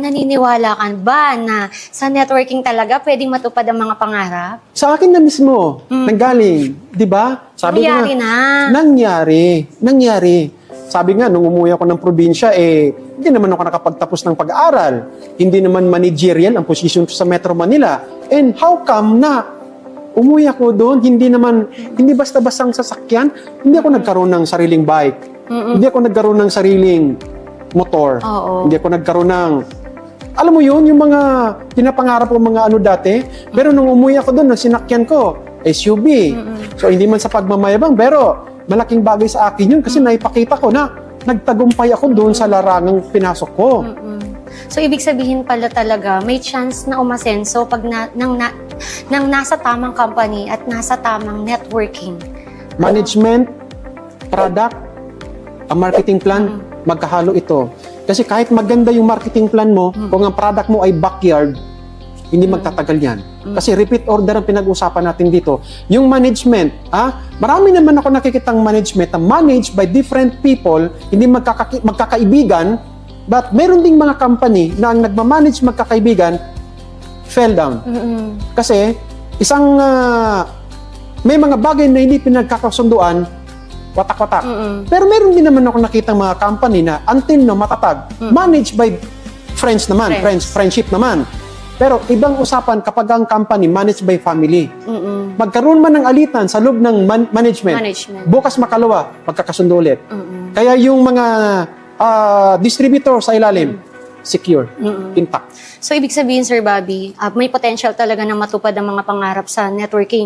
Naniniwala ka ba na sa networking talaga pwedeng matupad ang mga pangarap? Sa akin na mismo, nanggaling. Di ba? Sabi ko Nangyari nga, na. Nangyari. Sabi nga, nung umuwi ako ng probinsya, hindi naman ako nakapagtapos ng pag-aaral. Hindi naman managerial ang posisyon ko sa Metro Manila. And how come na umuwi ako doon, hindi basta-bastang sasakyan, hindi ako nagkaroon ng sariling bike. Hindi ako nagkaroon ng sariling motor. Oo. Hindi ako nagkaroon ng alam mo yun, yung mga pinapangarap ko mga ano dati, pero nung umuwi ako doon, nang sinakyan ko, SUV. So, hindi man sa pagmamayabang, pero malaking bagay sa akin yun kasi naipakita ko na nagtagumpay ako doon sa larangang pinasok ko. So, ibig sabihin pala talaga, may chance na umasenso pag nang nasa tamang company at nasa tamang networking. Management, product, ang marketing plan, magkahalo ito. Kasi kahit maganda yung marketing plan mo, kung ang product mo ay backyard, hindi magtatagal yan. Kasi repeat order ang pinag-usapan natin dito. Yung management, marami naman ako nakikitang management na managed by different people, hindi magkakaibigan, but meron ding mga company na ang nagmamanage magkakaibigan, fell down. Kasi may mga bagay na hindi pinagkakasunduan, watak-watak. Pero meron din naman ako nakitang mga company na until no matatag, managed by friends naman, friendship naman. Pero ibang usapan kapag ang company managed by family. Magkaroon man ng alitan sa loob ng management, bukas makalawa, magkakasundo ulit. Kaya yung mga distributor sa ilalim, secure, intact. So, ibig sabihin, Sir Bobby, may potential talaga na matupad ang mga pangarap sa networking.